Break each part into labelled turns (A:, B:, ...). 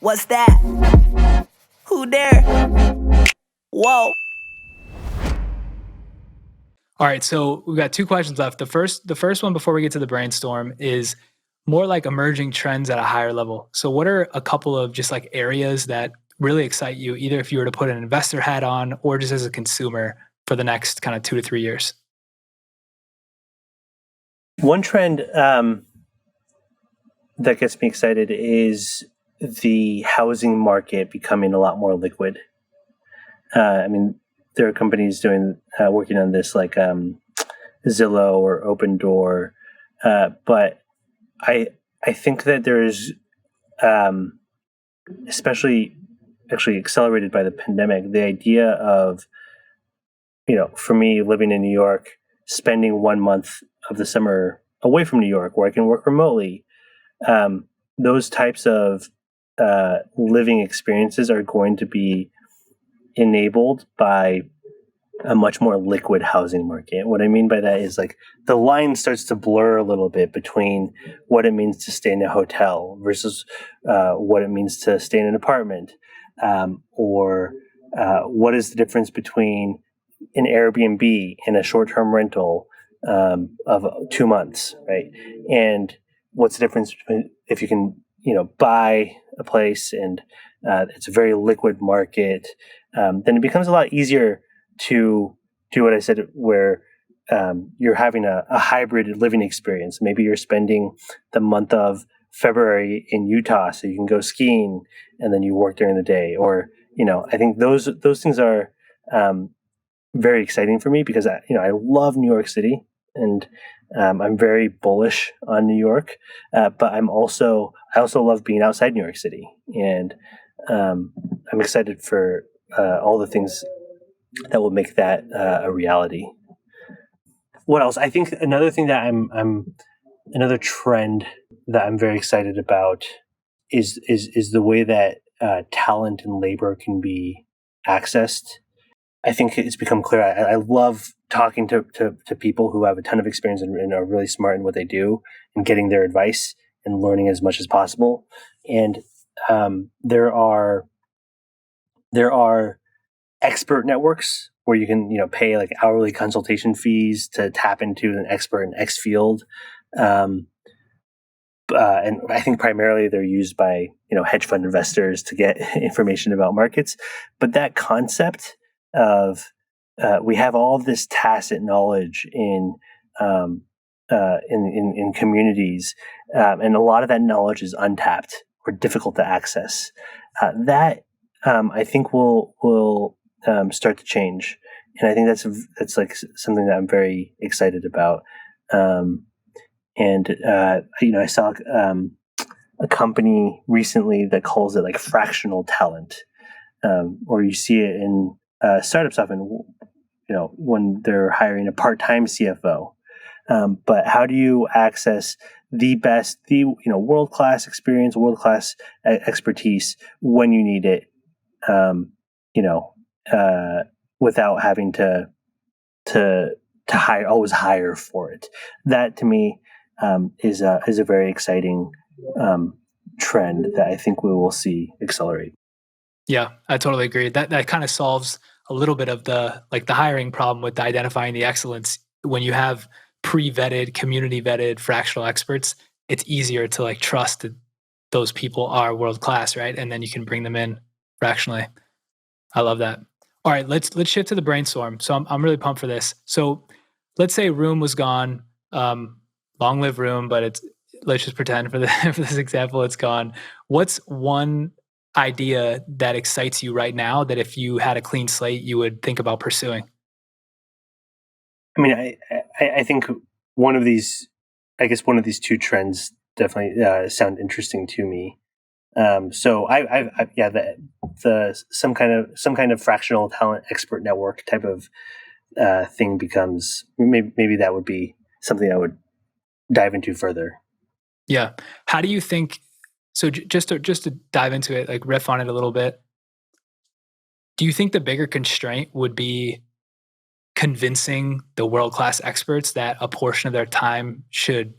A: What's that? Who there? Whoa.
B: All right, so we've got two questions left. The first one before we get to the brainstorm is more like emerging trends at a higher level. So what are a couple of just like areas that really excite you, either if you were to put an investor hat on or just as a consumer for the next kind of 2 to 3 years?
C: One trend that gets me excited is the housing market becoming a lot more liquid. There are companies working on this like Zillow or Open Door, but I think that there's especially actually accelerated by the pandemic, the idea of, for me living in New York, spending 1 month of the summer away from New York where I can work remotely. Those types of living experiences are going to be enabled by a much more liquid housing market. What I mean by that is like the line starts to blur a little bit between what it means to stay in a hotel versus what it means to stay in an apartment, or what is the difference between an Airbnb and a short-term rental of 2 months, right? And what's the difference between if you can, buy a place and it's a very liquid market, then it becomes a lot easier to do what I said, where you're having a hybrid living experience. Maybe you're spending the month of February in Utah so you can go skiing and then you work during the day. Or, I think those things are very exciting for me because I love New York City and I'm very bullish on New York, but I also love being outside New York City, and I'm excited for all the things that will make that a reality. What else? I think another thing that another trend that I'm very excited about is the way that talent and labor can be accessed. I think it's become clear. I love talking to people who have a ton of experience and are really smart in what they do and getting their advice and learning as much as possible. And there are expert networks where you can pay like hourly consultation fees to tap into an expert in X field. And I think primarily they're used by hedge fund investors to get information about markets. But that concept of we have all of this tacit knowledge in communities, and a lot of that knowledge is untapped or difficult to access. That I think will start to change, and I think that's like something that I'm very excited about. I saw a company recently that calls it like fractional talent, or you see it in startups often, when they're hiring a part-time CFO. But how do you access the best, world-class experience, world-class expertise when you need it, without having to always hire for it? That to me is a very exciting trend that I think we will see accelerate.
B: Yeah, I totally agree. That kind of solves a little bit of the hiring problem with identifying the excellence. When you have pre-vetted, community-vetted fractional experts, it's easier to trust that those people are world-class, right? And then you can bring them in fractionally. I love that. All right, let's shift to the brainstorm. So I'm really pumped for this. So let's say Room was gone. Long live Room, but let's just pretend for this example it's gone. What's one idea that excites you right now that if you had a clean slate you would think about pursuing?
C: I think one of these two trends definitely sound interesting to me. So some kind of fractional talent expert network type of thing becomes maybe that would be something I would dive into further.
B: Yeah. How do you think? So just to dive into it, like riff on it a little bit. Do you think the bigger constraint would be convincing the world-class experts that a portion of their time should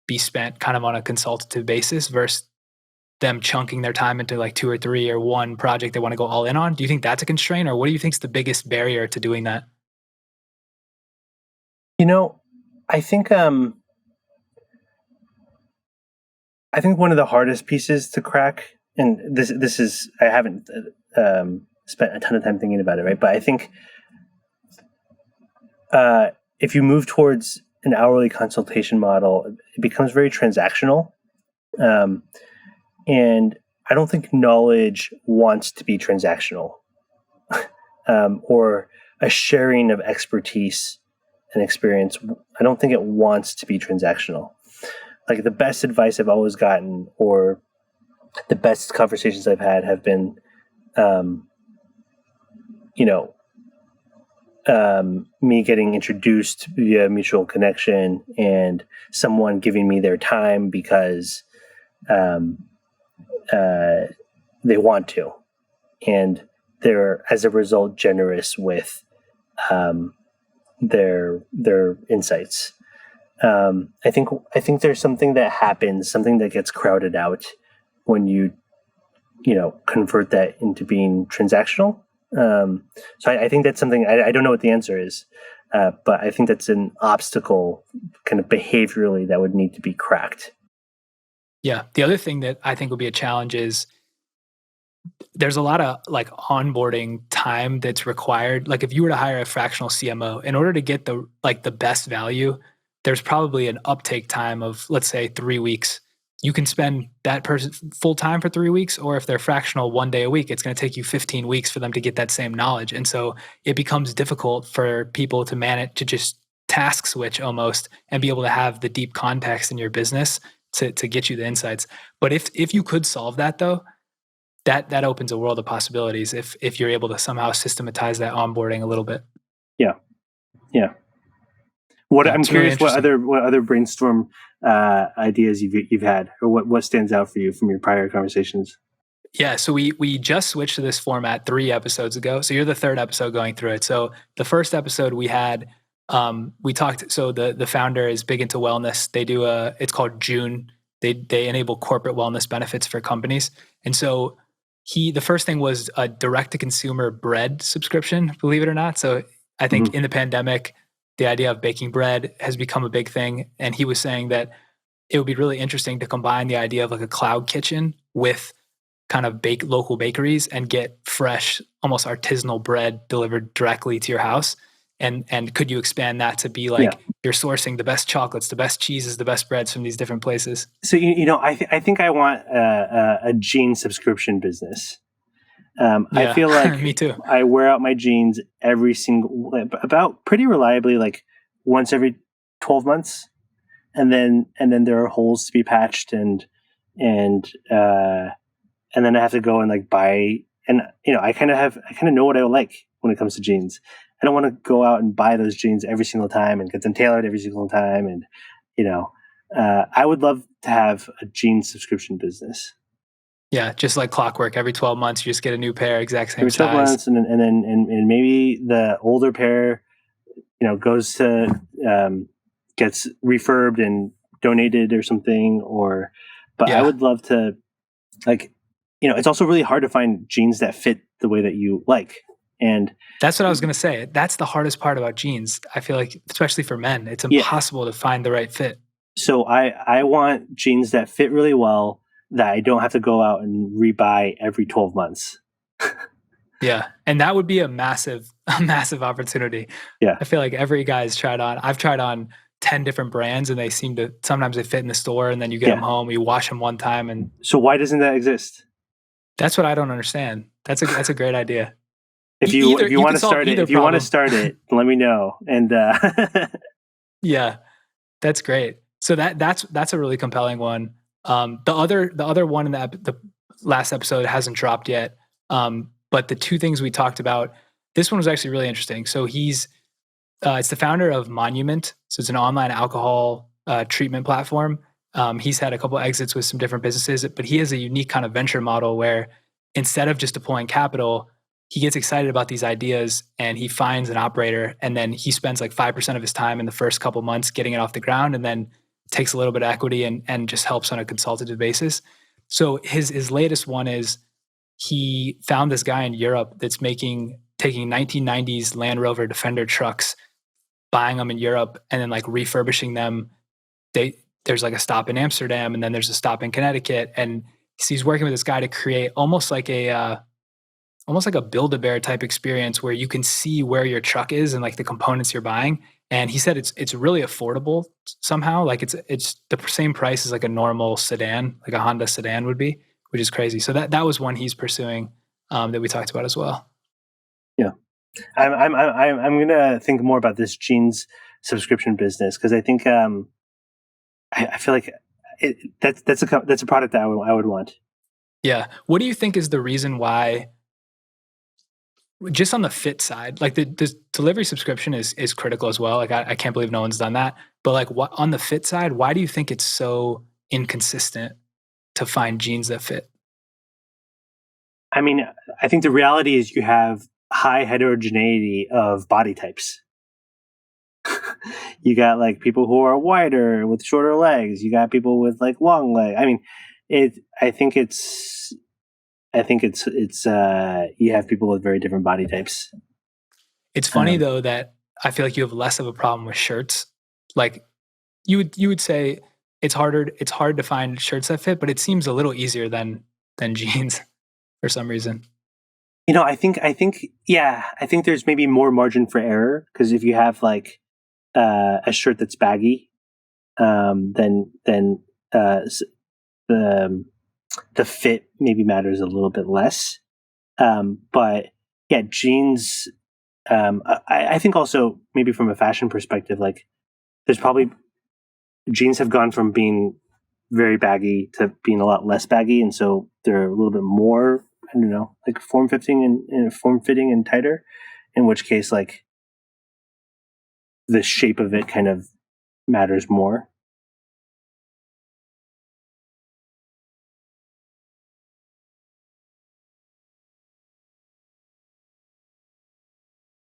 B: be spent kind of on a consultative basis versus them chunking their time into like 2 or 3 or one project they want to go all in on? Do you think that's a constraint, or what do you think is the biggest barrier to doing that?
C: I think one of the hardest pieces to crack, and this is, I haven't spent a ton of time thinking about it, right? But I think if you move towards an hourly consultation model, it becomes very transactional. And I don't think knowledge wants to be transactional, or a sharing of expertise and experience. I don't think it wants to be transactional. Like the best advice I've always gotten, or the best conversations I've had, have been, me getting introduced via mutual connection and someone giving me their time because they want to, and they're, as a result, generous with their insights. I think there's something that happens, something that gets crowded out when you convert that into being transactional. So I think that's something, I don't know what the answer is, but I think that's an obstacle kind of behaviorally that would need to be cracked.
B: Yeah. The other thing that I think would be a challenge is there's a lot of like onboarding time that's required. Like if you were to hire a fractional CMO, in order to get the best value, there's probably an uptake time of, let's say, 3 weeks. You can spend that person full time for 3 weeks, or if they're fractional 1 day a week, it's going to take you 15 weeks for them to get that same knowledge. And so it becomes difficult for people to manage, to just task switch almost and be able to have the deep context in your business to get you the insights. But if you could solve that though, that opens a world of possibilities if you're able to somehow systematize that onboarding a little bit. Yeah.
C: I'm curious, what other brainstorm ideas you've had, or what stands out for you from your prior conversations?
B: Yeah, so we just switched to this format 3 episodes ago. So you're the 3rd episode going through it. So the first episode we had, we talked. So the founder is big into wellness. They do it's called June. They enable corporate wellness benefits for companies. And so the first thing was a direct to consumer bread subscription, believe it or not. So I think in the pandemic, the idea of baking bread has become a big thing. And he was saying that it would be really interesting to combine the idea of like a cloud kitchen with kind of local bakeries and get fresh, almost artisanal bread delivered directly to your house. And could you expand that to be like you're sourcing the best chocolates, the best cheeses, the best breads from these different places?
C: So, I think I want a jean subscription business. I feel like
B: me too.
C: I wear out my jeans about pretty reliably, like once every 12 months. And then there are holes to be patched, and then I have to go and like buy, and I kind of know what I like when it comes to jeans. I don't want to go out and buy those jeans every single time and get them tailored every single time. And, I would love to have a jean subscription business.
B: Yeah, just like clockwork. Every 12 months, you just get a new pair, exact same
C: every 12
B: size.
C: months, and maybe the older pair, goes to gets refurbed and donated or something. But I would love to, like, it's also really hard to find jeans that fit the way that you like. And
B: that's what I was going to say. That's the hardest part about jeans. I feel like, especially for men, it's impossible to find the right fit.
C: So I want jeans that fit really well, that I don't have to go out and rebuy every 12 months.
B: Yeah. And that would be a massive opportunity.
C: Yeah.
B: I feel like every guy's I've tried on 10 different brands, and sometimes they fit in the store, and then you get them home, you wash them one time. And
C: so why doesn't that exist?
B: That's what I don't understand. That's a great idea.
C: If you want to start it, let me know. And
B: yeah, that's great. So that's a really compelling one. The other one in the last episode hasn't dropped yet. But the 2 things we talked about, this one was actually really interesting. So it's the founder of Monument. So it's an online alcohol treatment platform. He's had a couple exits with some different businesses, but he has a unique kind of venture model where instead of just deploying capital, he gets excited about these ideas and he finds an operator, and then he spends like 5% of his time in the first couple months getting it off the ground, and then takes a little bit of equity and just helps on a consultative basis. So his latest one is he found this guy in Europe that's taking 1990s Land Rover Defender trucks, buying them in Europe, and then like refurbishing them. There's like a stop in Amsterdam, and then there's a stop in Connecticut, and he's working with this guy to create almost like a Build-A-Bear type experience where you can see where your truck is and like the components you're buying. And he said it's really affordable somehow. Like it's the same price as like a normal sedan, like a Honda sedan would be, which is crazy. So that was one he's pursuing that we talked about as well.
C: Yeah, I'm gonna think more about this jeans subscription business because I think I feel like that's a product that I would want.
B: Yeah. What do you think is the reason why? Just on the fit side, like the delivery subscription is critical as well. Like I can't believe no one's done that. But like on the fit side, why do you think it's so inconsistent to find jeans that fit?
C: I mean, I think the reality is you have high heterogeneity of body types. You got like people who are wider with shorter legs. You got people with like long legs. I mean, I think it's you have people with very different body types.
B: It's funny though that I feel like you have less of a problem with shirts. Like you would say it's hard to find shirts that fit, but it seems a little easier than jeans for some reason.
C: You know, I think there's maybe more margin for error because if you have like a shirt that's baggy, then the fit maybe matters a little bit less. But yeah, jeans. I think also maybe from a fashion perspective, like there's probably jeans have gone from being very baggy to being a lot less baggy, and so they're a little bit more, I don't know, like form fitting and tighter. In which case, like the shape of it kind of matters more.